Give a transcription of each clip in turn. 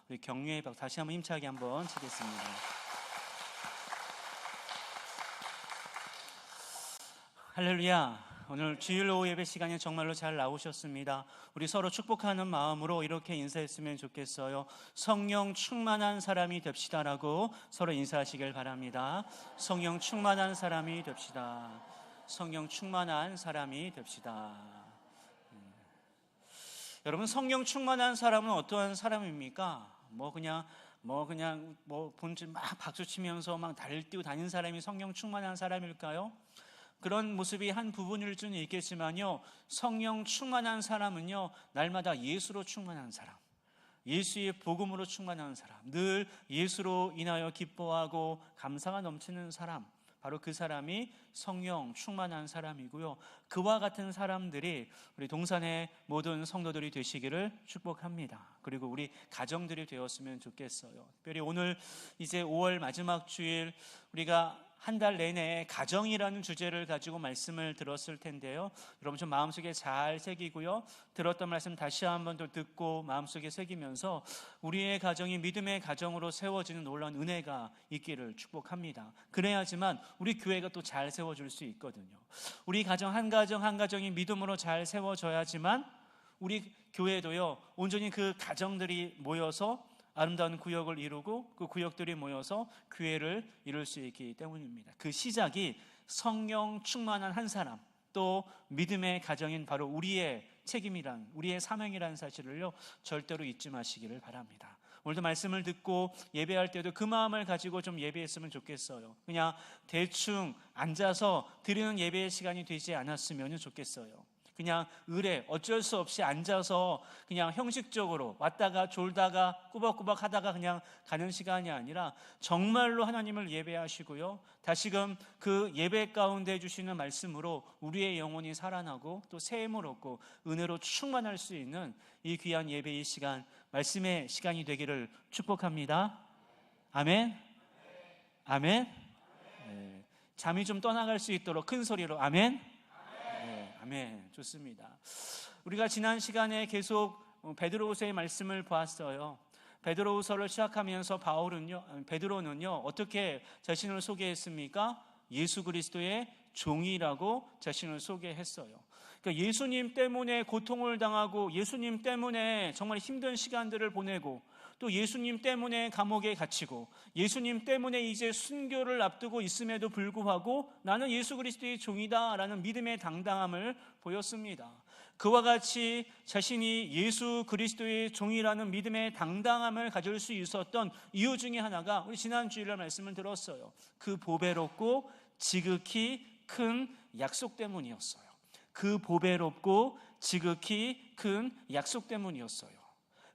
우리 격려의 박 다시 한번 힘차게 한번 치겠습니다. 할렐루야. 오늘 주일 오후 예배 시간에 정말로 잘 나오셨습니다. 우리 서로 축복하는 마음으로 이렇게 인사했으면 좋겠어요. 성령 충만한 사람이 됩시다라고 서로 인사하시길 바랍니다. 성령 충만한 사람이 됩시다. 성령 충만한 사람이 됩시다. 여러분, 성령 충만한 사람은 어떠한 사람입니까? 본질 막 박수 치면서 막 달뛰고 다니는 사람이 성령 충만한 사람일까요? 그런 모습이 한 부분일 수는 있겠지만요, 성령 충만한 사람은요, 날마다 예수로 충만한 사람, 예수의 복음으로 충만한 사람, 늘 예수로 인하여 기뻐하고 감사가 넘치는 사람, 바로 그 사람이 성령 충만한 사람이고요. 그와 같은 사람들이 우리 동산의 모든 성도들이 되시기를 축복합니다. 그리고 우리 가정들이 되었으면 좋겠어요. 특별히 오늘 이제 5월 마지막 주일, 우리가 한 달 내내 가정이라는 주제를 가지고 말씀을 들었을 텐데요, 여러분 좀 마음속에 잘 새기고요, 들었던 말씀 다시 한번 더 듣고 마음속에 새기면서 우리의 가정이 믿음의 가정으로 세워지는 놀라운 은혜가 있기를 축복합니다. 그래야지만 우리 교회가 또 잘 세워질 수 있거든요. 우리 가정 한 가정이 믿음으로 잘 세워져야지만 우리 교회도요, 온전히 그 가정들이 모여서 아름다운 구역을 이루고 그 구역들이 모여서 교회를 이룰 수 있기 때문입니다. 그 시작이 성령 충만한 한 사람, 또 믿음의 가정인 바로 우리의 책임이란, 우리의 사명이라는 사실을요, 절대로 잊지 마시기를 바랍니다. 오늘도 말씀을 듣고 예배할 때도 그 마음을 가지고 좀 예배했으면 좋겠어요. 그냥 대충 앉아서 드리는 예배의 시간이 되지 않았으면 좋겠어요. 그냥 어쩔 수 없이 앉아서 그냥 형식적으로 왔다가 졸다가 꾸벅꾸벅 하다가 그냥 가는 시간이 아니라 정말로 하나님을 예배하시고요, 다시금 그 예배 가운데 주시는 말씀으로 우리의 영혼이 살아나고 또 새 힘을 얻고 은혜로 충만할 수 있는 이 귀한 예배의 시간, 말씀의 시간이 되기를 축복합니다. 아멘. 아멘. 네. 잠이 좀 떠나갈 수 있도록 큰 소리로 아멘. 아멘. 좋습니다. 우리가 지난 시간에 계속 베드로후서의 말씀을 보았어요. 베드로후서를 시작하면서 베드로는요, 어떻게 자신을 소개했습니까? 예수 그리스도의 종이라고 자신을 소개했어요. 그러니까 예수님 때문에 고통을 당하고, 예수님 때문에 정말 힘든 시간들을 보내고, 또 예수님 때문에 감옥에 갇히고, 예수님 때문에 이제 순교를 앞두고 있음에도 불구하고 나는 예수 그리스도의 종이다 라는 믿음의 당당함을 보였습니다. 그와 같이 자신이 예수 그리스도의 종이라는 믿음의 당당함을 가질 수 있었던 이유 중에 하나가 우리 지난 주일날 말씀을 들었어요. 그 보배롭고 지극히 큰 약속 때문이었어요. 그 보배롭고 지극히 큰 약속 때문이었어요.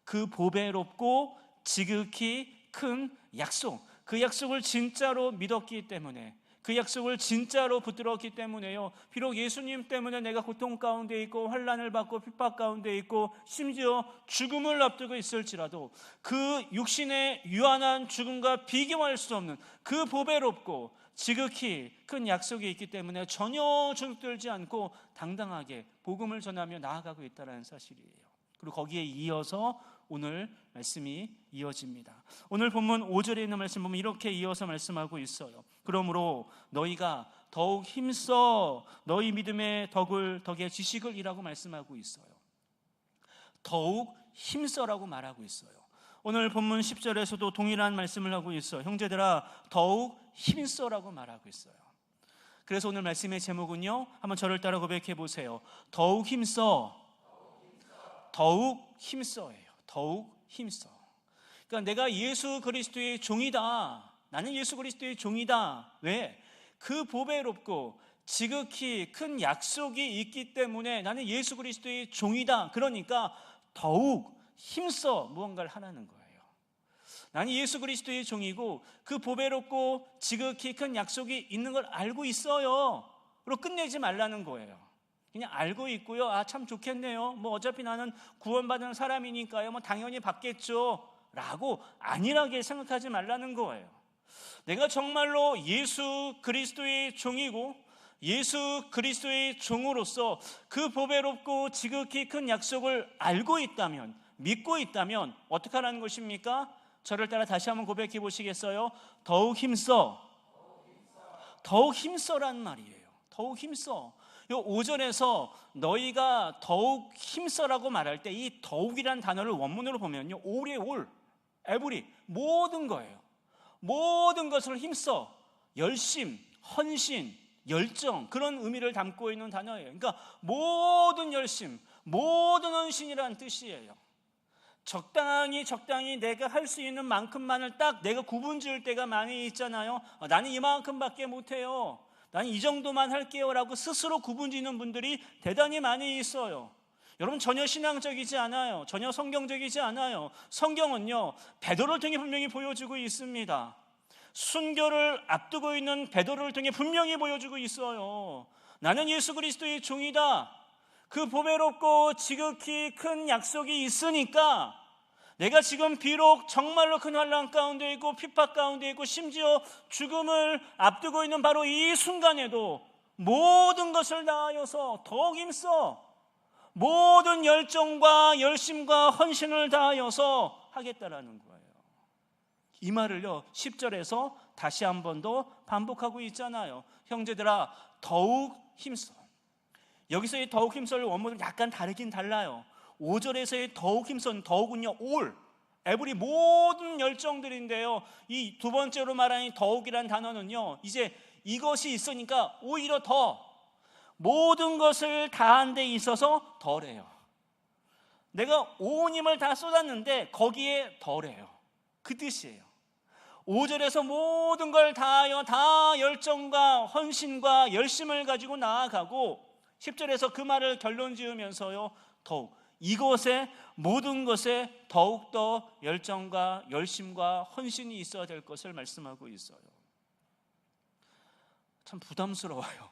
그 보배롭고 지극히 큰 약속, 그 약속을 진짜로 믿었기 때문에, 그 약속을 진짜로 붙들었기 때문에요, 비록 예수님 때문에 내가 고통 가운데 있고 환난을 받고 핍박 가운데 있고 심지어 죽음을 앞두고 있을지라도 그 육신의 유한한 죽음과 비교할 수 없는 그 보배롭고 지극히 큰 약속이 있기 때문에 전혀 주눅들지 않고 당당하게 복음을 전하며 나아가고 있다는 사실이에요. 그리고 거기에 이어서 오늘 말씀이 이어집니다. 오늘 본문 5절에 있는 말씀 보면 이렇게 이어서 말씀하고 있어요. 그러므로 너희가 더욱 힘써 너희 믿음의 덕의 지식을 이라고 말씀하고 있어요. 더욱 힘써라고 말하고 있어요. 오늘 본문 10절에서도 동일한 말씀을 하고 있어요. 형제들아 더욱 힘써라고 말하고 있어요. 그래서 오늘 말씀의 제목은요, 한번 저를 따라 고백해 보세요. 더욱 힘써. 더욱 힘써예요. 더욱 힘써. 그러니까 내가 예수 그리스도의 종이다. 나는 예수 그리스도의 종이다. 왜? 그 보배롭고 지극히 큰 약속이 있기 때문에 나는 예수 그리스도의 종이다. 그러니까 더욱 힘써 무언가를 하라는 거예요. 나는 예수 그리스도의 종이고 그 보배롭고 지극히 큰 약속이 있는 걸 알고 있어요. 로 끝내지 말라는 거예요. 그냥 알고 있고요, 참 좋겠네요, 어차피 나는 구원받은 사람이니까요, 당연히 받겠죠 라고 안일하게 생각하지 말라는 거예요. 내가 정말로 예수 그리스도의 종이고 예수 그리스도의 종으로서 그 보배롭고 지극히 큰 약속을 알고 있다면, 믿고 있다면 어떻게 하라는 것입니까? 저를 따라 다시 한번 고백해 보시겠어요? 더욱 힘써. 더욱 힘써라는 말이에요. 더욱 힘써. 요 5절에서 너희가 더욱 힘써라고 말할 때 이 더욱이라는 단어를 원문으로 보면요, 올의 올, 에브리, 모든 거예요. 모든 것을 힘써, 열심, 헌신, 열정, 그런 의미를 담고 있는 단어예요. 그러니까 모든 열심, 모든 헌신이라는 뜻이에요. 적당히 내가 할 수 있는 만큼만을 딱 내가 구분 지을 때가 많이 있잖아요. 나는 이만큼밖에 못해요, 나는 이 정도만 할게요 라고 스스로 구분 지는 분들이 대단히 많이 있어요. 여러분, 전혀 신앙적이지 않아요. 전혀 성경적이지 않아요. 성경은요, 베드로를 통해 분명히 보여주고 있습니다. 순교를 앞두고 있는 베드로를 통해 분명히 보여주고 있어요. 나는 예수 그리스도의 종이다. 그 보배롭고 지극히 큰 약속이 있으니까 내가 지금 비록 정말로 큰 환난 가운데 있고 핍박 가운데 있고 심지어 죽음을 앞두고 있는 바로 이 순간에도 모든 것을 다하여서 더욱 힘써 모든 열정과 열심과 헌신을 다하여서 하겠다라는 거예요. 이 말을요 10절에서 다시 한 번 더 반복하고 있잖아요. 형제들아 더욱 힘써. 여기서의 더욱 힘써를 원문은 약간 다르긴 달라요. 5절에서의 더욱 힘써는 더욱은요 올, 에브리, 모든 열정들인데요, 이 두 번째로 말하는 더욱이라는 단어는요 이제 이것이 있으니까 오히려 더 모든 것을 다한 데 있어서 덜해요. 내가 온 힘을 다 쏟았는데 거기에 덜해요. 그 뜻이에요. 5절에서 모든 걸 다하여 다 열정과 헌신과 열심을 가지고 나아가고 10절에서 그 말을 결론 지으면서요 더욱 이것에 모든 것에 더욱더 열정과 열심과 헌신이 있어야 될 것을 말씀하고 있어요. 참 부담스러워요.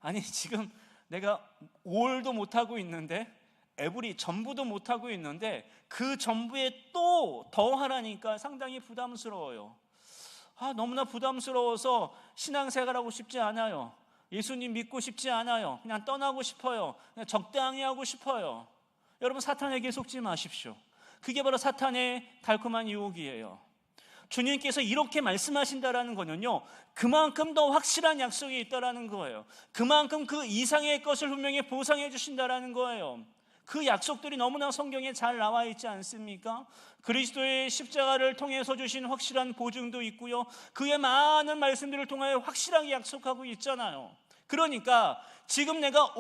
아니 지금 내가 올도 못하고 있는데 에브리 전부도 못하고 있는데 그 전부에 또 더 하라니까 상당히 부담스러워요. 너무나 부담스러워서 신앙생활하고 싶지 않아요. 예수님 믿고 싶지 않아요. 그냥 떠나고 싶어요. 그냥 적당히 하고 싶어요. 여러분, 사탄에게 속지 마십시오. 그게 바로 사탄의 달콤한 유혹이에요. 주님께서 이렇게 말씀하신다라는 거는요 그만큼 더 확실한 약속이 있다라는 거예요. 그만큼 그 이상의 것을 분명히 보상해 주신다라는 거예요. 그 약속들이 너무나 성경에 잘 나와 있지 않습니까? 그리스도의 십자가를 통해서 주신 확실한 보증도 있고요, 그의 많은 말씀들을 통하여 확실하게 약속하고 있잖아요. 그러니까 지금 내가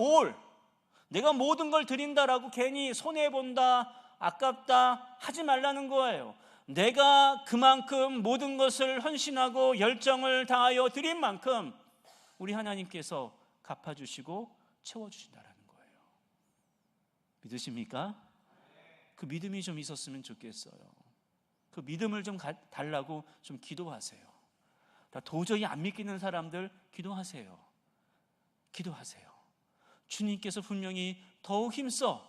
모든 걸 드린다라고 괜히 손해본다, 아깝다 하지 말라는 거예요. 내가 그만큼 모든 것을 헌신하고 열정을 다하여 드린 만큼 우리 하나님께서 갚아주시고 채워주신다라는 거예요. 믿으십니까? 그 믿음이 좀 있었으면 좋겠어요. 그 믿음을 좀 달라고 좀 기도하세요. 도저히 안 믿기는 사람들 기도하세요. 주님께서 분명히 더욱 힘써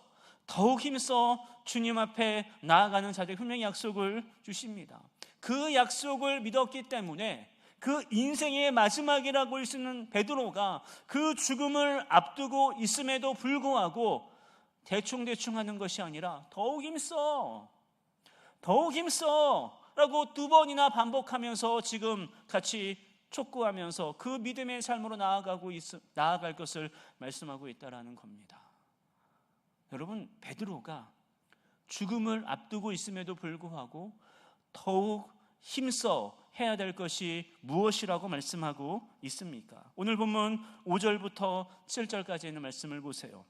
주님 앞에 나아가는 자들에게 분명히 약속을 주십니다. 그 약속을 믿었기 때문에 그 인생의 마지막이라고 할 수 있는 베드로가 그 죽음을 앞두고 있음에도 불구하고 대충 하는 것이 아니라 더욱 힘써 라고 2번이나 반복하면서 지금 같이 촉구하면서 그 믿음의 삶으로 나아갈 것을 말씀하고 있다는 겁니다. 여러분, 베드로가 죽음을 앞두고 있음에도 불구하고 더욱 힘써 해야 될 것이 무엇이라고 말씀하고 있습니까? 오늘 본문 5절부터 7절까지 있는 말씀을 보세요.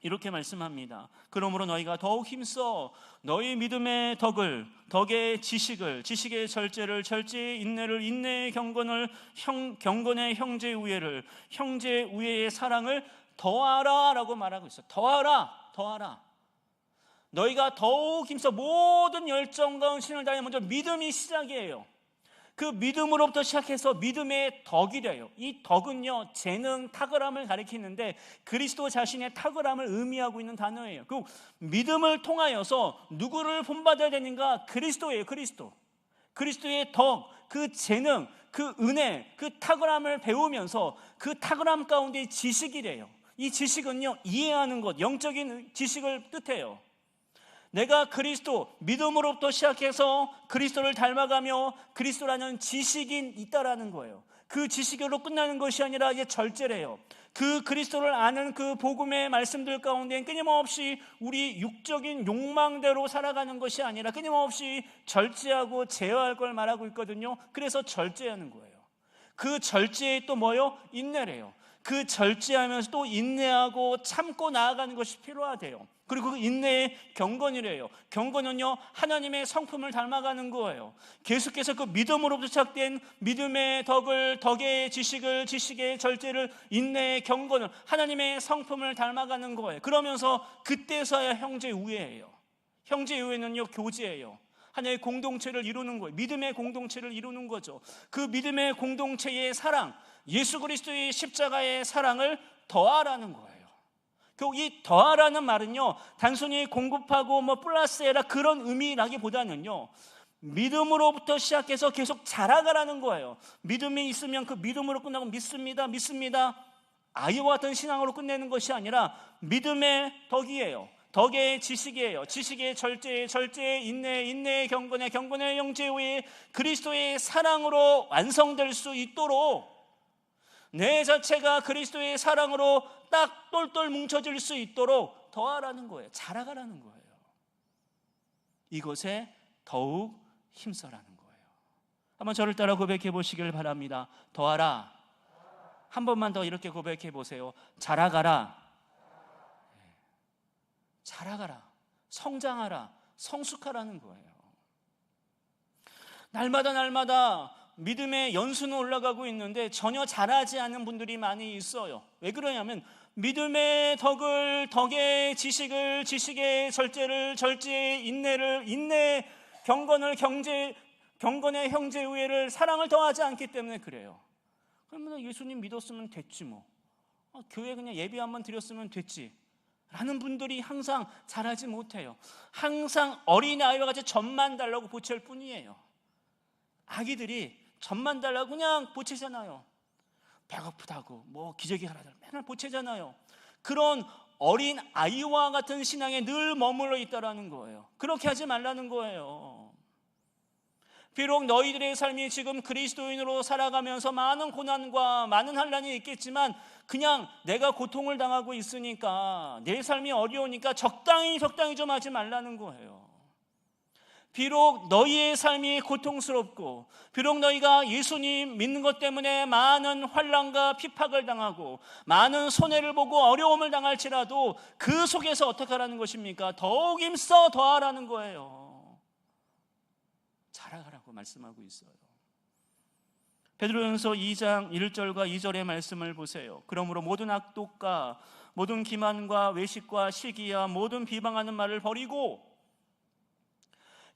이렇게 말씀합니다. 그러므로 너희가 더욱 힘써 너희 믿음의 덕의 지식의 절제를 절제의 인내를 인내의 경건의 형제의 우애를 형제의 우애의 사랑을 더하라 라고 말하고 있어요. 더하라. 너희가 더욱 힘써 모든 열정과 헌신을 다해. 먼저 믿음이 시작이에요. 그 믿음으로부터 시작해서 믿음의 덕이래요. 이 덕은요 재능, 탁월함을 가리키는데 그리스도 자신의 탁월함을 의미하고 있는 단어예요. 그 믿음을 통하여서 누구를 본받아야 되는가? 그리스도예요. 그리스도의 덕, 그 재능, 그 은혜, 그 탁월함을 배우면서 그 탁월함 가운데 지식이래요. 이 지식은요 이해하는 것, 영적인 지식을 뜻해요. 내가 그리스도, 믿음으로부터 시작해서 그리스도를 닮아가며 그리스도라는 지식이 있다라는 거예요. 그 지식으로 끝나는 것이 아니라 이제 절제래요. 그 그리스도를 아는 그 복음의 말씀들 가운데 끊임없이 우리 육적인 욕망대로 살아가는 것이 아니라 끊임없이 절제하고 제어할 걸 말하고 있거든요. 그래서 절제하는 거예요. 그 절제에 또 뭐요? 인내래요. 그 절제하면서 또 인내하고 참고 나아가는 것이 필요하대요. 그리고 그 인내의 경건이래요. 경건은요, 하나님의 성품을 닮아가는 거예요. 계속해서 그 믿음으로부터 시작된 믿음의 덕의 지식의 절제를, 인내의 경건을, 하나님의 성품을 닮아가는 거예요. 그러면서 그때서야 형제 우애예요. 형제 우애는요, 교제예요. 하나의 공동체를 이루는 거예요. 믿음의 공동체를 이루는 거죠. 그 믿음의 공동체의 사랑, 예수 그리스도의 십자가의 사랑을 더하라는 거예요. 이 더하라는 말은요, 단순히 공급하고 플러스해라 그런 의미라기보다는요, 믿음으로부터 시작해서 계속 자라가라는 거예요. 믿음이 있으면 그 믿음으로 끝나고 믿습니다 아이와 같은 신앙으로 끝내는 것이 아니라 믿음의 덕이에요. 덕의 지식이에요. 지식의 절제의 인내의 경건의 형제의 그리스도의 사랑으로 완성될 수 있도록 내 자체가 그리스도의 사랑으로 딱 똘똘 뭉쳐질 수 있도록 더하라는 거예요. 자라가라는 거예요. 이것에 더욱 힘써라는 거예요. 한번 저를 따라 고백해 보시길 바랍니다. 더하라. 한 번만 더 이렇게 고백해 보세요. 자라가라. 자라가라. 성장하라. 성숙하라는 거예요. 날마다 믿음의 연수는 올라가고 있는데 전혀 자라지 않은 분들이 많이 있어요. 왜 그러냐면 믿음의 덕의 지식의 절제의 인내의 경건의 형제 우애를 사랑을 더하지 않기 때문에 그래요. 그러면 예수님 믿었으면 됐지 교회 그냥 예배 한번 드렸으면 됐지 라는 분들이 항상 자라지 못해요. 항상 어린아이와 같이 젖만 달라고 보챌 뿐이에요. 아기들이 젖만 달라고 그냥 보채잖아요. 배고프다고 기저귀 하나 달라고 맨날 보채잖아요. 그런 어린 아이와 같은 신앙에 늘 머물러 있다라는 거예요. 그렇게 하지 말라는 거예요. 비록 너희들의 삶이 지금 그리스도인으로 살아가면서 많은 고난과 많은 환난이 있겠지만 그냥 내가 고통을 당하고 있으니까 내 삶이 어려우니까 적당히 좀 하지 말라는 거예요. 비록 너희의 삶이 고통스럽고 비록 너희가 예수님 믿는 것 때문에 많은 환난과 핍박을 당하고 많은 손해를 보고 어려움을 당할지라도 그 속에서 어떻게 하라는 것입니까? 더욱 힘써 더하라는 거예요. 자라가라고 말씀하고 있어요. 베드로전서 2장 1절과 2절의 말씀을 보세요. 그러므로 모든 악독과 모든 기만과 외식과 시기와 모든 비방하는 말을 버리고,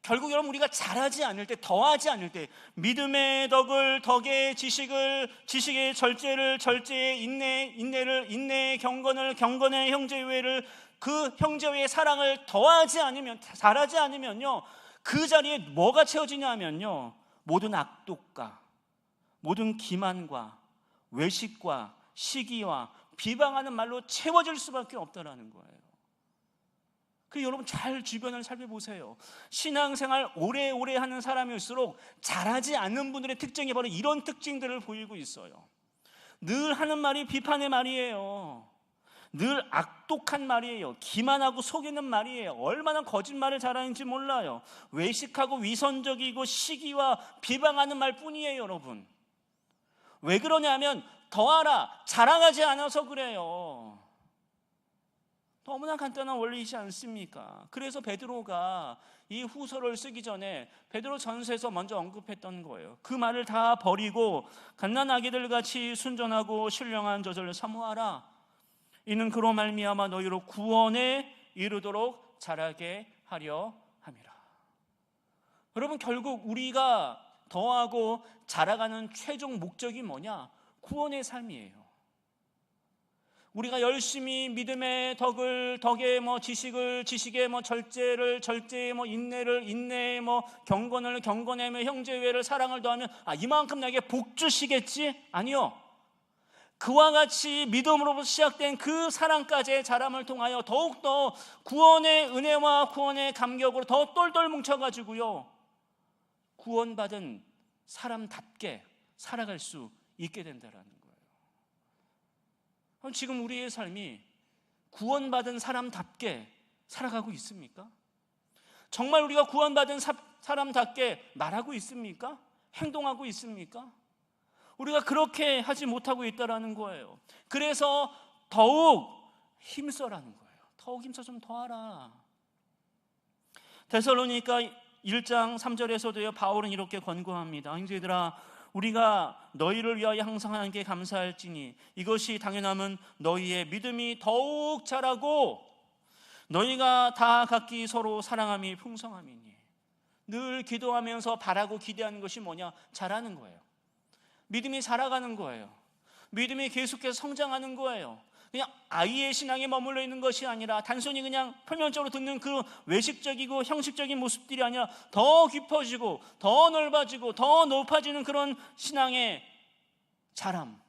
결국 여러분 우리가 잘하지 않을 때, 더하지 않을 때 믿음의 덕의 지식의 절제의 인내의 경건의 형제우애를, 그 형제우애의 사랑을 더하지 않으면, 잘하지 않으면요, 그 자리에 뭐가 채워지냐 하면요, 모든 악독과 모든 기만과 외식과 시기와 비방하는 말로 채워질 수밖에 없다라는 거예요. 그래서 여러분 잘 주변을 살펴보세요. 신앙생활 오래오래 하는 사람일수록 잘하지 않는 분들의 특징이 바로 이런 특징들을 보이고 있어요. 늘 하는 말이 비판의 말이에요. 늘 악독한 말이에요. 기만하고 속이는 말이에요. 얼마나 거짓말을 잘하는지 몰라요. 외식하고 위선적이고 시기와 비방하는 말뿐이에요. 여러분 왜 그러냐면 더하라, 자랑하지 않아서 그래요. 너무나 간단한 원리이지 않습니까? 그래서 베드로가 이 후서를 쓰기 전에 베드로 전서에서 먼저 언급했던 거예요. 그 말을 다 버리고 갓난아기들 같이 순전하고 신령한 저절을 사모하라. 이는 그로 말미암아 너희로 구원에 이르도록 자라게 하려 함이라. 여러분 결국 우리가 더하고 자라가는 최종 목적이 뭐냐? 구원의 삶이에요. 우리가 열심히 믿음의 덕의 지식의 절제의 인내의 경건의 형제외를 사랑을 더하면 이만큼 나에게 복 주시겠지? 아니요. 그와 같이 믿음으로부터 시작된 그 사랑까지의 자람을 통하여 더욱더 구원의 은혜와 구원의 감격으로 더 똘똘 뭉쳐가지고요, 구원받은 사람답게 살아갈 수 있게 된다는 거예요. 지금 우리의 삶이 구원받은 사람답게 살아가고 있습니까? 정말 우리가 구원받은 사람답게 말하고 있습니까? 행동하고 있습니까? 우리가 그렇게 하지 못하고 있다는 거예요. 그래서 더욱 힘써라는 거예요. 더욱 힘써 좀 더 하라. 데살로니가 1장 3절에서도요, 바울은 이렇게 권고합니다. 형제들아, 우리가 너희를 위하여 항상 하나님께 감사할지니 이것이 당연함은 너희의 믿음이 더욱 자라고 너희가 다 각기 서로 사랑함이 풍성함이니. 늘 기도하면서 바라고 기대하는 것이 뭐냐? 자라는 거예요. 믿음이 자라가는 거예요. 믿음이 계속해서 성장하는 거예요. 그냥 아이의 신앙에 머물러 있는 것이 아니라 단순히 그냥 표면적으로 듣는 그 외식적이고 형식적인 모습들이 아니라 더 깊어지고 더 넓어지고 더 높아지는 그런 신앙의 자람,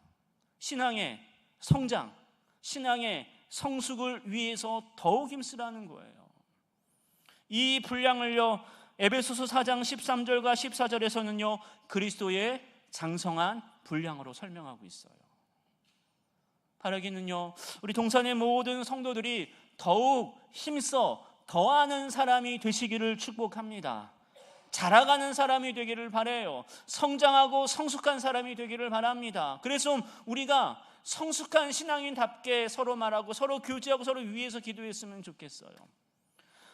신앙의 성장, 신앙의 성숙을 위해서 더욱 힘쓰라는 거예요. 이 분량을요, 에베소서 4장 13절과 14절에서는요 그리스도의 장성한 분량으로 설명하고 있어요. 바라기는요, 우리 동산의 모든 성도들이 더욱 힘써 더하는 사람이 되시기를 축복합니다. 자라가는 사람이 되기를 바라요. 성장하고 성숙한 사람이 되기를 바랍니다. 그래서 우리가 성숙한 신앙인답게 서로 말하고 서로 교제하고 서로 위해서 기도했으면 좋겠어요.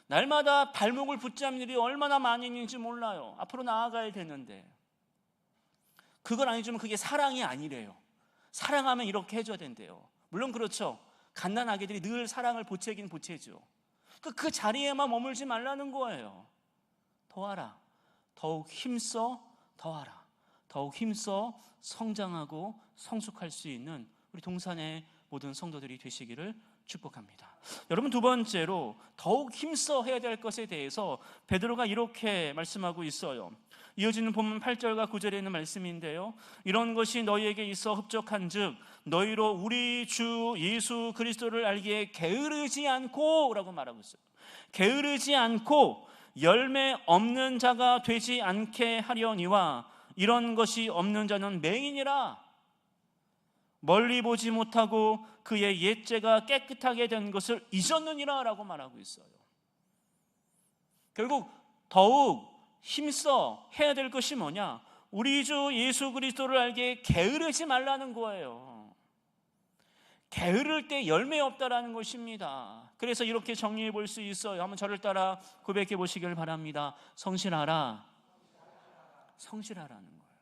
날마다 발목을 붙잡는 일이 얼마나 많이 있는지 몰라요. 앞으로 나아가야 되는데 그걸 아니지만 그게 사랑이 아니래요. 사랑하면 이렇게 해줘야 된대요. 물론 그렇죠. 갓난아기들이 늘 사랑을 보채긴 보채죠. 그 자리에만 머물지 말라는 거예요. 더하라. 더욱 힘써 더하라. 더욱 힘써 성장하고 성숙할 수 있는 우리 동산의 모든 성도들이 되시기를 축복합니다. 여러분, 두 번째로 더욱 힘써 해야 될 것에 대해서 베드로가 이렇게 말씀하고 있어요. 이어지는 본문 8절과 9절에 있는 말씀인데요, 이런 것이 너희에게 있어 흡족한즉 너희로 우리 주 예수 그리스도를 알기에 게으르지 않고 라고 말하고 있어요. 게으르지 않고 열매 없는 자가 되지 않게 하려니와 이런 것이 없는 자는 맹인이라. 멀리 보지 못하고 그의 옛죄가 깨끗하게 된 것을 잊었느니라 라고 말하고 있어요. 결국 더욱 힘써 해야 될 것이 뭐냐? 우리 주 예수 그리스도를 알기에 게으르지 말라는 거예요. 게으를 때 열매 없다라는 것입니다. 그래서 이렇게 정리해 볼 수 있어요. 한번 저를 따라 고백해 보시길 바랍니다. 성실하라. 성실하라는 거예요.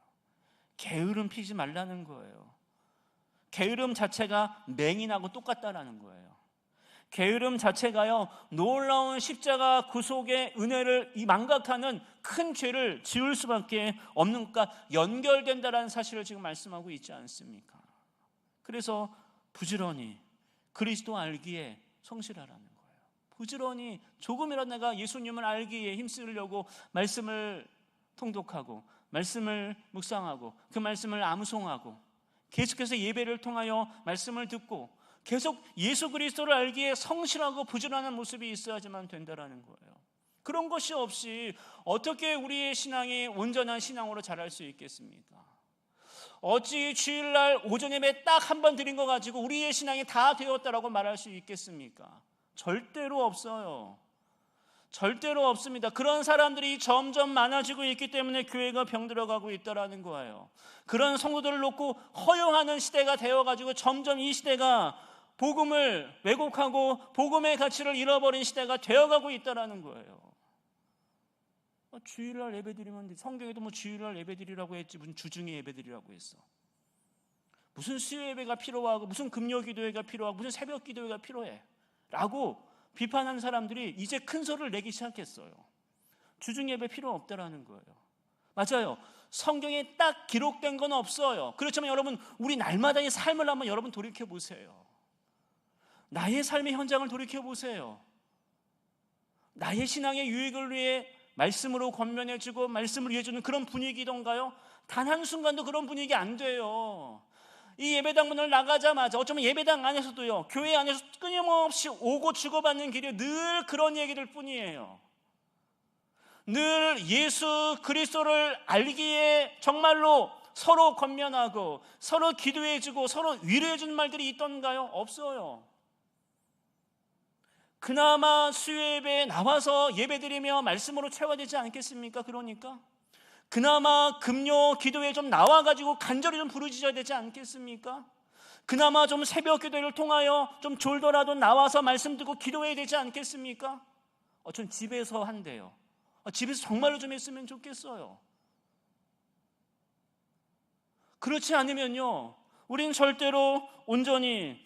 게으름 피지 말라는 거예요. 게으름 자체가 맹인하고 똑같다라는 거예요. 게으름 자체가요, 놀라운 십자가 구속의 은혜를 망각하는 큰 죄를 지을 수밖에 없는 것과 연결된다라는 사실을 지금 말씀하고 있지 않습니까? 그래서 부지런히 그리스도 알기에 성실하라는 거예요. 부지런히 조금이라도 내가 예수님을 알기에 힘쓰려고 말씀을 통독하고 말씀을 묵상하고 그 말씀을 암송하고 계속해서 예배를 통하여 말씀을 듣고 계속 예수 그리스도를 알기에 성실하고 부지런한 모습이 있어야지만 된다라는 거예요. 그런 것이 없이 어떻게 우리의 신앙이 온전한 신앙으로 자랄 수 있겠습니까? 어찌 주일날 오전 예배 딱 한 번 드린 거 가지고 우리의 신앙이 다 되었다라고 말할 수 있겠습니까? 절대로 없어요. 절대로 없습니다. 그런 사람들이 점점 많아지고 있기 때문에 교회가 병들어가고 있다라는 거예요. 그런 성도들을 놓고 허용하는 시대가 되어가지고 점점 이 시대가 복음을 왜곡하고 복음의 가치를 잃어버린 시대가 되어가고 있다라는 거예요. 주일날 예배드리면 성경에도 뭐 주일날 예배드리라고 했지 무슨 주중에 예배드리라고 했어. 무슨 수요 예배가 필요하고 무슨 금요 기도회가 필요하고 무슨 새벽 기도회가 필요해 라고 비판하는 사람들이 이제 큰 소리를 내기 시작했어요. 주중 예배 필요 없다라는 거예요. 맞아요. 성경에 딱 기록된 건 없어요. 그렇지만 여러분, 우리 날마다의 삶을 한번 여러분 돌이켜보세요. 나의 삶의 현장을 돌이켜보세요. 나의 신앙의 유익을 위해 말씀으로 권면해주고 말씀을 이해해주는 그런 분위기던가요? 단 한순간도 그런 분위기 안 돼요. 이 예배당 문을 나가자마자 어쩌면 예배당 안에서도요, 교회 안에서 끊임없이 오고 주고받는 길이 늘 그런 얘기들 뿐이에요. 늘 예수 그리스도를 알기에 정말로 서로 권면하고 서로 기도해주고 서로 위로해주는 말들이 있던가요? 없어요. 그나마 수요예배에 나와서 예배드리며 말씀으로 채워지지 않겠습니까? 그러니까 그나마 금요 기도에 좀 나와가지고 간절히 좀 부르짖어야 되지 않겠습니까? 그나마 좀 새벽 기도를 통하여 좀 졸더라도 나와서 말씀 듣고 기도해야 되지 않겠습니까? 전 집에서 한대요. 집에서 정말로 좀 했으면 좋겠어요. 그렇지 않으면요, 우린 절대로 온전히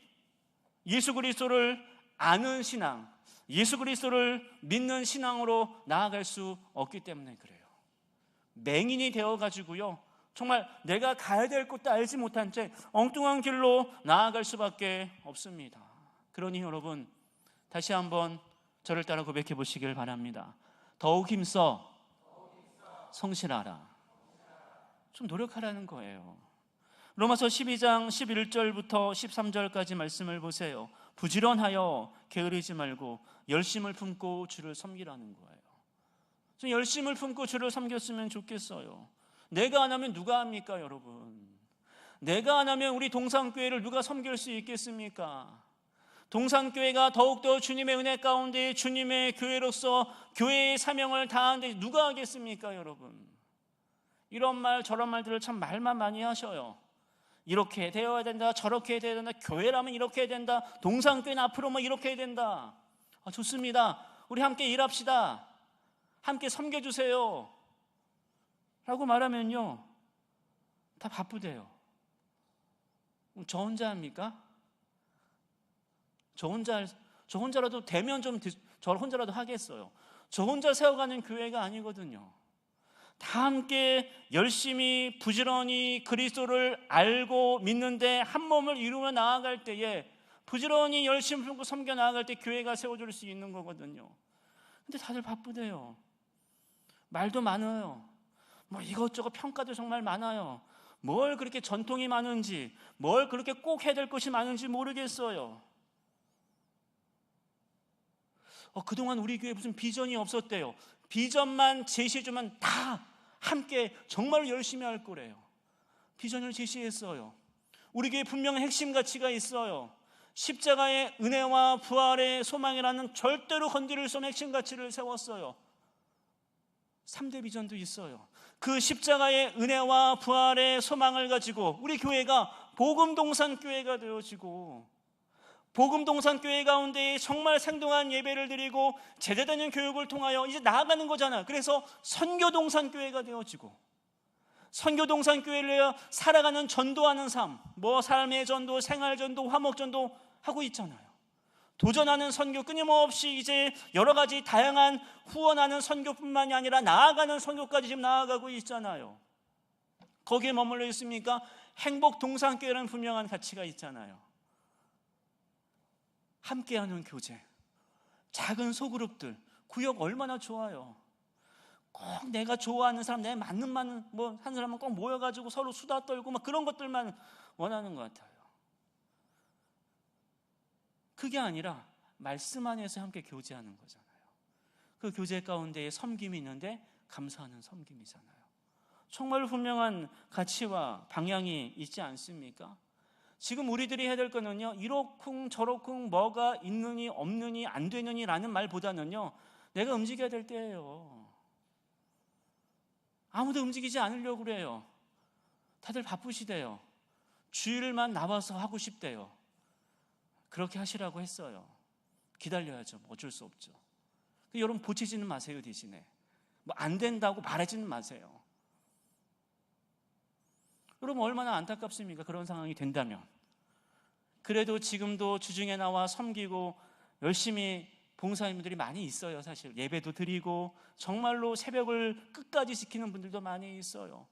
예수 그리스도를 아는 신앙, 예수 그리스도를 믿는 신앙으로 나아갈 수 없기 때문에 그래요. 맹인이 되어가지고요, 정말 내가 가야 될 곳도 알지 못한 채 엉뚱한 길로 나아갈 수밖에 없습니다. 그러니 여러분, 다시 한번 저를 따라 고백해 보시길 바랍니다. 더욱 힘써 성실하라. 좀 노력하라는 거예요. 로마서 12장 11절부터 13절까지 말씀을 보세요. 부지런하여 게으르지 말고 열심을 품고 주를 섬기라는 거예요. 좀 열심을 품고 주를 섬겼으면 좋겠어요. 내가 안 하면 누가 합니까, 여러분? 내가 안 하면 우리 동산교회를 누가 섬길 수 있겠습니까? 동산교회가 더욱더 주님의 은혜 가운데 주님의 교회로서 교회의 사명을 다하는데 누가 하겠습니까, 여러분? 이런 말 저런 말들을 참 말만 많이 하셔요. 이렇게 되어야 된다, 저렇게 되어야 된다, 교회라면 이렇게 해야 된다, 동산교회는 앞으로 뭐 이렇게 해야 된다. 좋습니다. 우리 함께 일합시다. 함께 섬겨주세요 라고 말하면요, 다 바쁘대요. 저 혼자 합니까? 저 혼자라도 되면 저 혼자라도 하겠어요. 저 혼자 세워가는 교회가 아니거든요. 다 함께 열심히 부지런히 그리스도를 알고 믿는데 한 몸을 이루며 나아갈 때에 부지런히 열심히 품고 섬겨 나아갈 때 교회가 세워질 수 있는 거거든요. 근데 다들 바쁘대요. 말도 많아요. 뭐 이것저것 평가도 정말 많아요. 뭘 그렇게 전통이 많은지, 뭘 그렇게 꼭 해야 될 것이 많은지 모르겠어요. 그동안 우리 교회에 무슨 비전이 없었대요. 비전만 제시해주면 다 함께 정말 열심히 할 거래요. 비전을 제시했어요. 우리 교회에 분명히 핵심 가치가 있어요. 십자가의 은혜와 부활의 소망이라는 절대로 건드릴 수 없는 핵심 가치를 세웠어요. 3대 비전도 있어요. 그 십자가의 은혜와 부활의 소망을 가지고 우리 교회가 복음동산교회가 되어지고 복음동산교회 가운데 정말 생동한 예배를 드리고 제대되는 교육을 통하여 이제 나아가는 거잖아요. 그래서 선교동산교회가 되어지고 선교동산교회를 살아가는 전도하는 삶, 뭐 삶의 전도, 생활전도, 화목전도 하고 있잖아요. 도전하는 선교, 끊임없이 이제 여러 가지 다양한 후원하는 선교뿐만이 아니라 나아가는 선교까지 지금 나아가고 있잖아요. 거기에 머물러 있습니까? 행복동산교회라는 분명한 가치가 있잖아요. 함께하는 교제, 작은 소그룹들, 구역 얼마나 좋아요. 꼭 내가 좋아하는 사람, 내 맞는 한 사람은 꼭 모여가지고 서로 수다 떨고 막 그런 것들만 원하는 것 같아요. 그게 아니라 말씀 안에서 함께 교제하는 거잖아요. 그 교제 가운데에 섬김이 있는데 감사하는 섬김이잖아요. 정말 분명한 가치와 방향이 있지 않습니까? 지금 우리들이 해야 될 거는요, 이러쿵 저러쿵 뭐가 있느니 없느니 안 되느니 라는 말보다는요, 내가 움직여야 될 때예요. 아무도 움직이지 않으려고 그래요. 다들 바쁘시대요. 주일만 나와서 하고 싶대요. 그렇게 하시라고 했어요. 기다려야죠. 어쩔 수 없죠. 여러분 보채지는 마세요. 대신에 뭐 안 된다고 말하지는 마세요. 여러분 얼마나 안타깝습니까? 그런 상황이 된다면. 그래도 지금도 주중에 나와 섬기고 열심히 봉사인들이 많이 있어요. 사실 예배도 드리고 정말로 새벽을 끝까지 지키는 분들도 많이 있어요.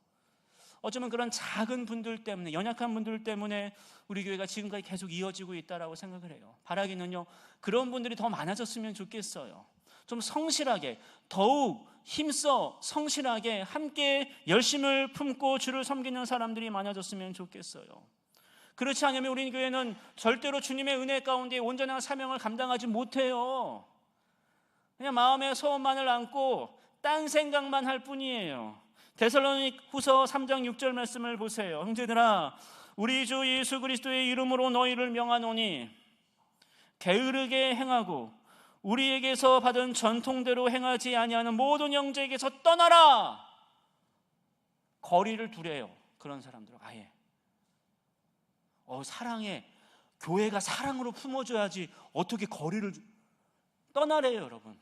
어쩌면 그런 작은 분들 때문에, 연약한 분들 때문에 우리 교회가 지금까지 계속 이어지고 있다라고 생각을 해요. 바라기는요, 그런 분들이 더 많아졌으면 좋겠어요. 좀 성실하게, 더욱 힘써 성실하게 함께 열심을 품고 주를 섬기는 사람들이 많아졌으면 좋겠어요. 그렇지 않으면 우리 교회는 절대로 주님의 은혜 가운데 온전한 사명을 감당하지 못해요. 그냥 마음에 소원만을 안고 딴 생각만 할 뿐이에요. 데살로니가후서 3장 6절 말씀을 보세요. 형제들아, 우리 주 예수 그리스도의 이름으로 너희를 명하노니 게으르게 행하고 우리에게서 받은 전통대로 행하지 아니하는 모든 형제에게서 떠나라. 거리를 두래요. 그런 사람들은 아예 사랑해. 교회가 사랑으로 품어줘야지 어떻게 거리를 떠나래요. 여러분,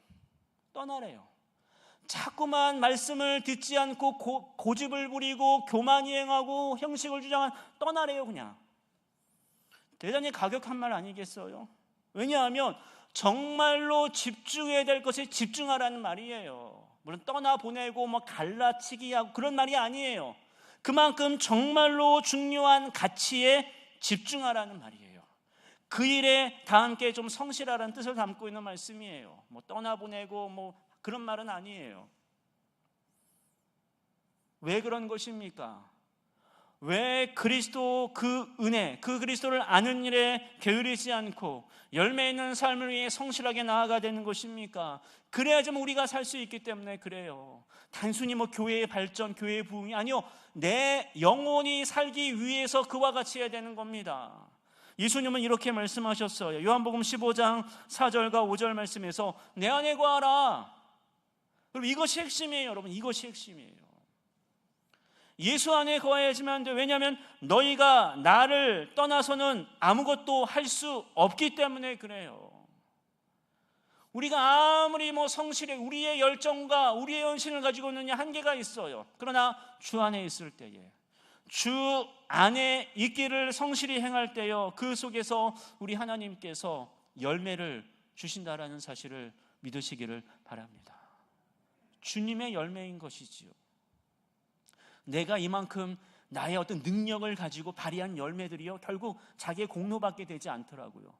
떠나래요. 자꾸만 말씀을 듣지 않고 고집을 부리고 교만이 행하고 형식을 주장한 떠나래요. 그냥 대단히 가격한 말 아니겠어요? 왜냐하면 정말로 집중해야 될 것에 집중하라는 말이에요. 물론 떠나보내고 갈라치기 하고 그런 말이 아니에요. 그만큼 정말로 중요한 가치에 집중하라는 말이에요. 그 일에 다 함께 좀 성실하라는 뜻을 담고 있는 말씀이에요. 떠나보내고 그런 말은 아니에요. 왜 그런 것입니까? 왜 그리스도 그 은혜, 그 그리스도를 아는 일에 게으르지 않고 열매 있는 삶을 위해 성실하게 나아가야 되는 것입니까? 그래야지 우리가 살 수 있기 때문에 그래요. 단순히 교회의 발전, 교회의 부흥이 아니요, 내 영혼이 살기 위해서 그와 같이 해야 되는 겁니다. 예수님은 이렇게 말씀하셨어요. 요한복음 15장 4절과 5절 말씀에서 내 안에 거하라. 그럼 이것이 핵심이에요. 여러분, 이것이 핵심이에요. 예수 안에 거해야지만 안 돼요. 왜냐하면 너희가 나를 떠나서는 아무것도 할 수 없기 때문에 그래요. 우리가 아무리 성실해 우리의 열정과 우리의 헌신을 가지고 있느냐 한계가 있어요. 그러나 주 안에 있을 때에, 주 안에 있기를 성실히 행할 때요, 그 속에서 우리 하나님께서 열매를 주신다라는 사실을 믿으시기를 바랍니다. 주님의 열매인 것이지요. 내가 이만큼 나의 어떤 능력을 가지고 발휘한 열매들이요, 결국 자기의 공로받게 되지 않더라고요.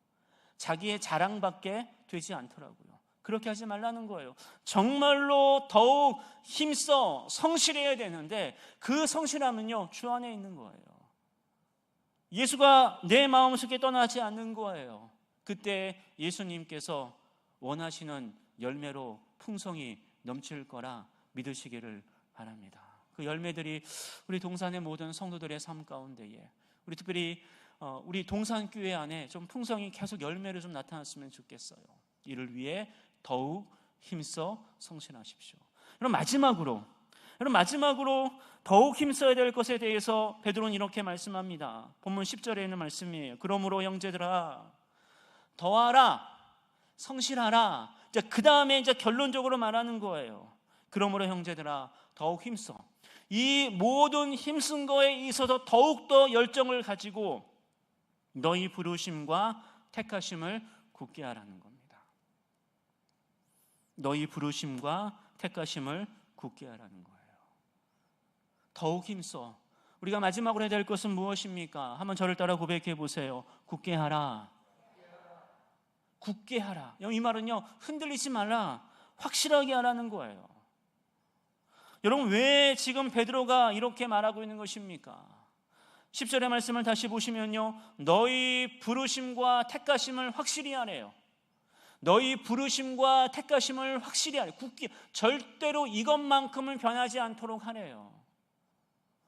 자기의 자랑받게 되지 않더라고요. 그렇게 하지 말라는 거예요. 정말로 더욱 힘써 성실해야 되는데 그 성실함은요, 주 안에 있는 거예요. 예수가 내 마음속에 떠나지 않는 거예요. 그때 예수님께서 원하시는 열매로 풍성이 넘칠 거라 믿으시기를 바랍니다. 그 열매들이 우리 동산의 모든 성도들의 삶 가운데에, 우리 특별히 우리 동산교회 안에 좀 풍성히 계속 열매를 좀 나타났으면 좋겠어요. 이를 위해 더욱 힘써 성실하십시오. 그럼 마지막으로 더욱 힘써야 될 것에 대해서 베드로는 이렇게 말씀합니다. 본문 10절에 있는 말씀이에요. 그러므로 형제들아, 더하라, 성실하라. 그 다음에 결론적으로 말하는 거예요. 그러므로 형제들아, 더욱 힘써. 이 모든 힘쓴 거에 있어서 더욱더 열정을 가지고 너희 부르심과 택하심을 굳게 하라는 겁니다. 너희 부르심과 택하심을 굳게 하라는 거예요. 더욱 힘써. 우리가 마지막으로 해야 될 것은 무엇입니까? 한번 저를 따라 고백해 보세요. 굳게 하라. 굳게 하라. 이 말은요, 흔들리지 말라, 확실하게 하라는 거예요. 여러분, 왜 지금 베드로가 이렇게 말하고 있는 것입니까? 10절의 말씀을 다시 보시면요, 너희 부르심과 택하심을 확실히 하래요. 너희 부르심과 택하심을 확실히 하래. 굳게, 절대로 이것만큼은 변하지 않도록 하래요.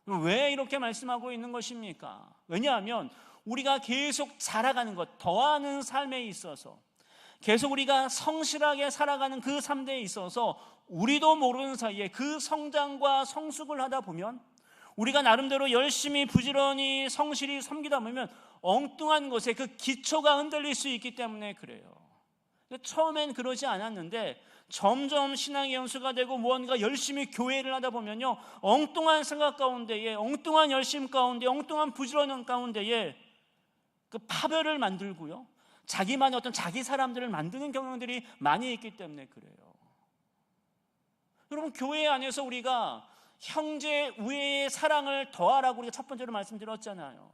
왜 이렇게 말씀하고 있는 것입니까? 왜냐하면 우리가 계속 자라가는 것, 더하는 삶에 있어서, 계속 우리가 성실하게 살아가는 그 삶에 있어서 우리도 모르는 사이에 그 성장과 성숙을 하다 보면, 우리가 나름대로 열심히 부지런히 성실히 섬기다 보면 엉뚱한 것에 그 기초가 흔들릴 수 있기 때문에 그래요. 처음엔 그러지 않았는데 점점 신앙의 연수가 되고 무언가 열심히 교회를 하다 보면요, 엉뚱한 생각 가운데에, 엉뚱한 열심 가운데, 엉뚱한 부지런함 가운데에 그 파별을 만들고요, 자기만의 어떤 자기 사람들을 만드는 경향들이 많이 있기 때문에 그래요. 여러분, 교회 안에서 우리가 형제 우애의 사랑을 더하라고 우리가 첫 번째로 말씀드렸잖아요.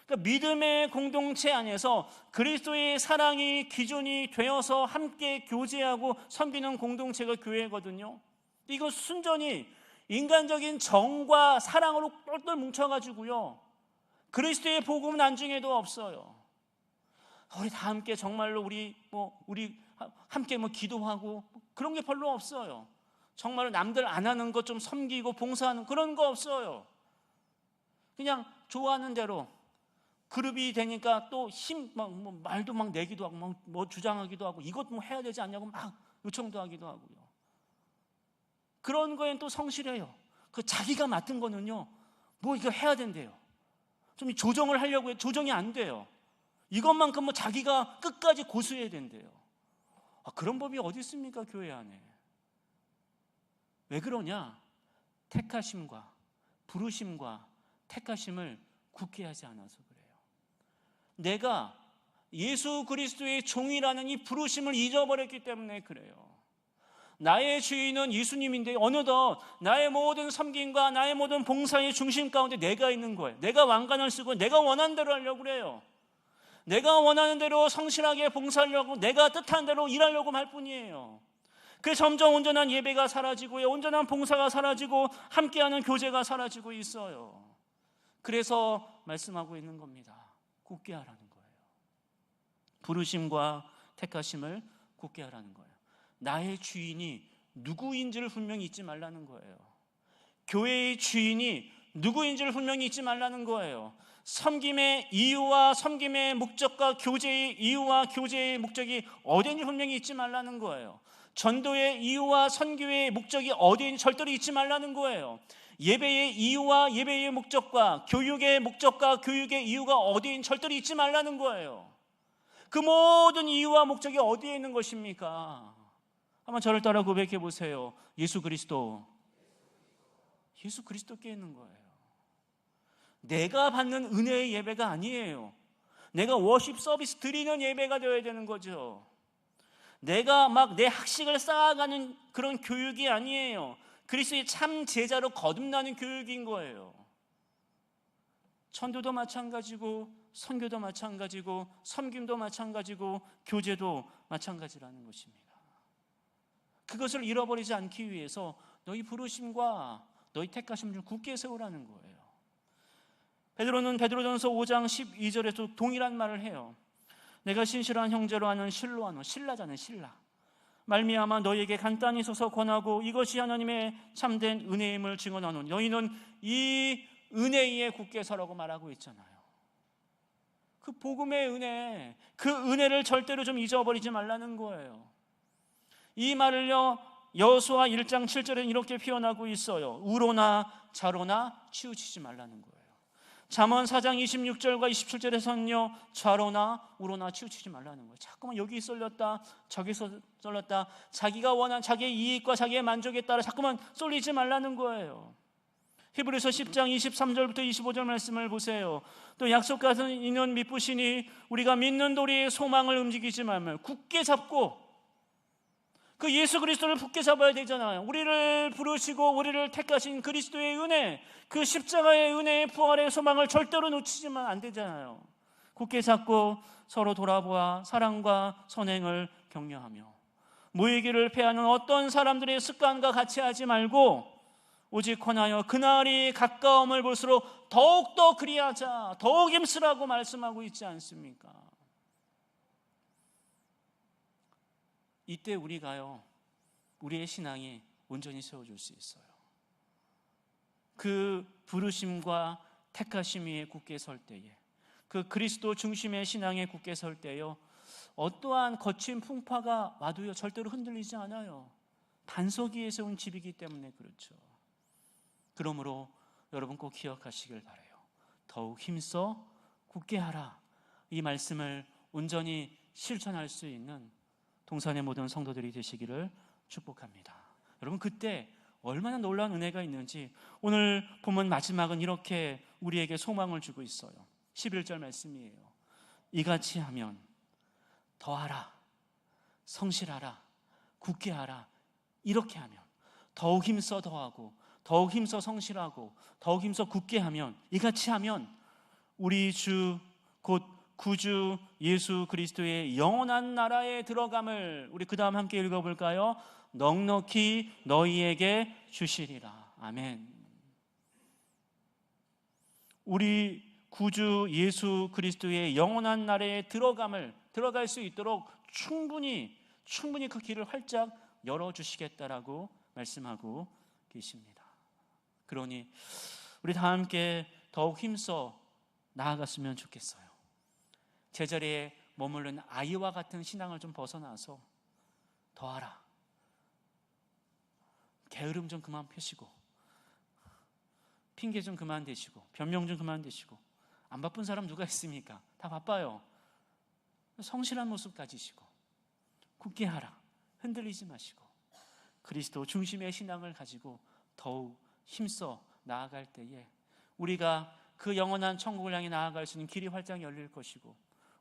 그러니까 믿음의 공동체 안에서 그리스도의 사랑이 기준이 되어서 함께 교제하고 섬기는 공동체가 교회거든요. 이거 순전히 인간적인 정과 사랑으로 똘똘 뭉쳐가지고요, 그리스도의 복음은 안중에도 없어요. 우리 다 함께 정말로 우리 함께 기도하고 그런 게 별로 없어요. 정말로 남들 안 하는 것 좀 섬기고 봉사하는 그런 거 없어요. 그냥 좋아하는 대로 그룹이 되니까 또 말도 내기도 하고 주장하기도 하고 이것 해야 되지 않냐고 막 요청도 하기도 하고요. 그런 거엔 또 성실해요. 그 자기가 맡은 거는요, 이거 해야 된대요. 좀 조정을 하려고 해요. 조정이 안 돼요. 이것만큼 자기가 끝까지 고수해야 된대요. 그런 법이 어디 있습니까, 교회 안에? 왜 그러냐? 택하심과 부르심과 택하심을 굳게 하지 않아서 그래요. 내가 예수 그리스도의 종이라는 이 부르심을 잊어버렸기 때문에 그래요. 나의 주인은 예수님인데 어느덧 나의 모든 섬김과 나의 모든 봉사의 중심 가운데 내가 있는 거예요. 내가 왕관을 쓰고 내가 원하는 대로 하려고 그래요. 내가 원하는 대로 성실하게 봉사하려고, 내가 뜻한 대로 일하려고 할 뿐이에요. 그래서 점점 온전한 예배가 사라지고요, 온전한 봉사가 사라지고 함께하는 교제가 사라지고 있어요. 그래서 말씀하고 있는 겁니다. 굳게 하라는 거예요. 부르심과 택하심을 굳게 하라는 거예요. 나의 주인이 누구인지를 분명히 잊지 말라는 거예요. 교회의 주인이 누구인지를 분명히 잊지 말라는 거예요. 섬김의 이유와 섬김의 목적과 교제의 이유와 교제의 목적이 어디인지 분명히 잊지 말라는 거예요. 전도의 이유와 선교의 목적이 어디인지 절대로 잊지 말라는 거예요. 예배의 이유와 예배의 목적과 교육의 목적과 교육의 이유가 어디인지 절대로 잊지 말라는 거예요. 그 모든 이유와 목적이 어디에 있는 것입니까? 한번 저를 따라 고백해 보세요. 예수 그리스도께 있는 거예요. 내가 받는 은혜의 예배가 아니에요. 내가 워십 서비스 드리는 예배가 되어야 되는 거죠. 내가 내 학식을 쌓아가는 그런 교육이 아니에요. 그리스도의 참 제자로 거듭나는 교육인 거예요. 전도도 마찬가지고 선교도 마찬가지고 섬김도 마찬가지고 교제도 마찬가지라는 것입니다. 그것을 잃어버리지 않기 위해서 너희 부르심과 너희 택하심을 굳게 세우라는 거예요. 베드로는 베드로전서 5장 12절에도 동일한 말을 해요. 내가 신실한 형제로 하는 실로하노, 신라자는 신라, 말미암아 너희에게 간단히 서서 권하고 이것이 하나님의 참된 은혜임을 증언하노니 너희는 이 은혜 위에 굳게 서라고 말하고 있잖아요. 그 복음의 은혜, 그 은혜를 절대로 좀 잊어버리지 말라는 거예요. 이 말을요, 여호수아 1장 7절에 이렇게 표현하고 있어요. 우로나 좌로나 치우치지 말라는 거예요. 잠언 4장 26절과 27절에서는요, 좌로나 우로나 치우치지 말라는 거예요. 자꾸만 여기 쏠렸다 저기 쏠렸다, 자기가 원한 자기의 이익과 자기의 만족에 따라 자꾸만 쏠리지 말라는 거예요. 히브리서 10장 23절부터 25절 말씀을 보세요. 또 약속하신 이는 미쁘시니 우리가 믿는 도리의 소망을 움직이지 말며 굳게 잡고, 그 예수 그리스도를 굳게 잡아야 되잖아요. 우리를 부르시고 우리를 택하신 그리스도의 은혜, 그 십자가의 은혜의 부활의 소망을 절대로 놓치지만 안 되잖아요. 굳게 잡고 서로 돌아보아 사랑과 선행을 격려하며 모이기를 패하는 어떤 사람들의 습관과 같이 하지 말고 오직 권하여 그날이 가까움을 볼수록 더욱더 그리하자, 더욱 힘쓰라고 말씀하고 있지 않습니까? 이때 우리가요, 우리의 신앙이 온전히 세워질 수 있어요. 그 부르심과 택하심 위에 굳게 설 때에, 그 그리스도 중심의 신앙에 굳게 설 때요, 어떠한 거친 풍파가 와도요 절대로 흔들리지 않아요. 반석 위에 세운 집이기 때문에 그렇죠. 그러므로 여러분 꼭 기억하시길 바라요. 더욱 힘써 굳게 하라. 이 말씀을 온전히 실천할 수 있는 동산의 모든 성도들이 되시기를 축복합니다. 여러분, 그때 얼마나 놀라운 은혜가 있는지 오늘 본문 마지막은 이렇게 우리에게 소망을 주고 있어요. 11절 말씀이에요. 이같이 하면 더하라, 성실하라, 굳게 하라. 이렇게 하면, 더욱 힘써 더하고 더욱 힘써 성실하고 더욱 힘써 굳게 하면, 이같이 하면 우리 주 곧 구주 예수 그리스도의 영원한 나라에 들어감을 우리 그 다음 함께 읽어볼까요? 넉넉히 너희에게 주시리라. 아멘. 우리 구주 예수 그리스도의 영원한 나라에 들어갈 수 있도록 충분히 그 길을 활짝 열어주시겠다라고 말씀하고 계십니다. 그러니 우리 다 함께 더욱 힘써 나아갔으면 좋겠어요. 제자리에 머무른 아이와 같은 신앙을 좀 벗어나서 더하라. 게으름 좀 그만 펴시고, 핑계 좀 그만 대시고, 변명 좀 그만 대시고. 안 바쁜 사람 누가 있습니까? 다 바빠요. 성실한 모습 가지시고 굳게 하라. 흔들리지 마시고 그리스도 중심의 신앙을 가지고 더욱 힘써 나아갈 때에 우리가 그 영원한 천국을 향해 나아갈 수 있는 길이 활짝 열릴 것이고,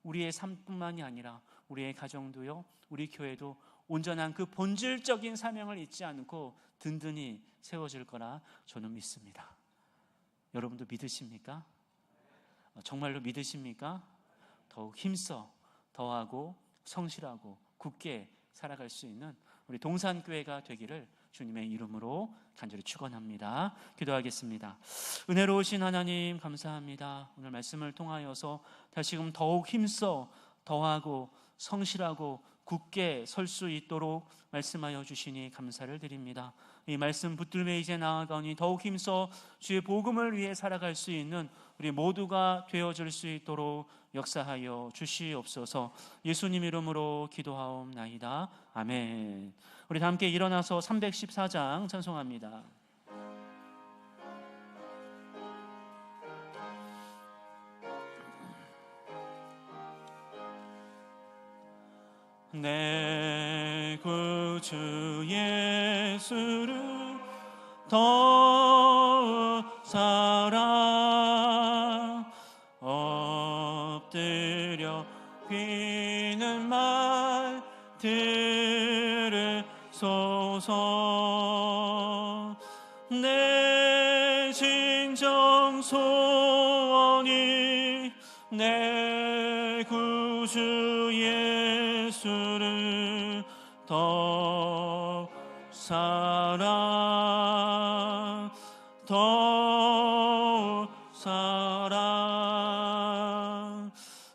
우리의 삶뿐만이 아니라 우리의 가정도요, 우리 교회도 온전한 그 본질적인 사명을 잊지 않고 든든히 세워질 거라 저는 믿습니다. 여러분도 믿으십니까? 정말로 믿으십니까? 더욱 힘써 더하고 성실하고 굳게 살아갈 수 있는 우리 동산교회가 되기를 주님의 이름으로 간절히 축원합니다. 기도하겠습니다. 은혜로우신 하나님 감사합니다. 오늘 말씀을 통하여서 다시금 더욱 힘써 더하고 성실하고 굳게 설 수 있도록 말씀하여 주시니 감사를 드립니다. 이 말씀 붙들며 이제 나아가니 더욱 힘써 주의 복음을 위해 살아갈 수 있는 우리 모두가 되어질 수 있도록 역사하여 주시옵소서. 예수님 이름으로 기도하옵나이다. 아멘. 우리 다 함께 일어나서 314장 찬송합니다. 내 구주 예수를 더 사랑 엎드려 비는 말 들으소서. 내 진정 소원이 내 구주 예수를 더 사랑 더 사랑.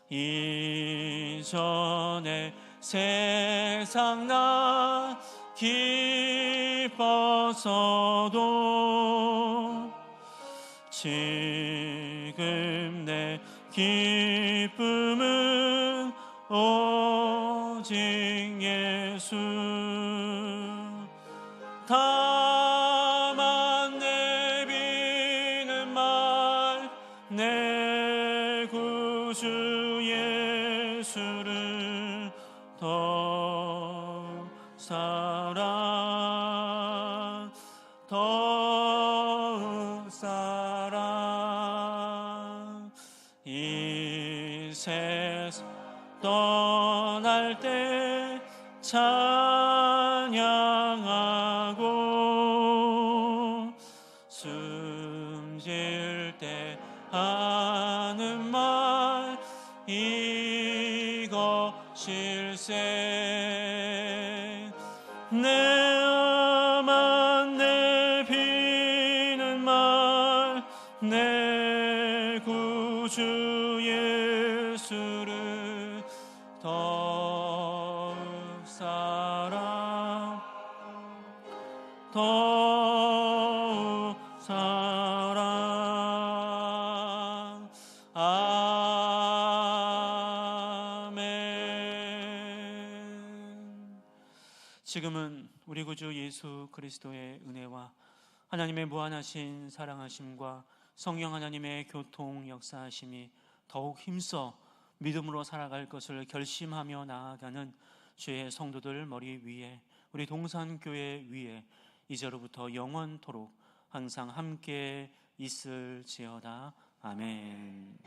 이전에 세상 나 기뻤어도 지금 내 기쁨은 오직 예수. 다만 내비는 말 내 구주 예수를 더 사랑 더 사랑. 이 세상 떠날 때 찬양하고 숨질 때 하는 말 이것일세. 내만 내비는 말 내 구주 예수를 더 사랑 더 사랑. 아멘. 지금은 우리 구주 예수 그리스도의 은혜와 하나님의 무한하신 사랑하심과 성령 하나님의 교통 역사하심이 더욱 힘써 믿음으로 살아갈 것을 결심하며 나아가는 주의 성도들 머리 위에, 우리 동산교회 위에 이제로부터 영원토록 항상 함께 있을지어다. 아멘.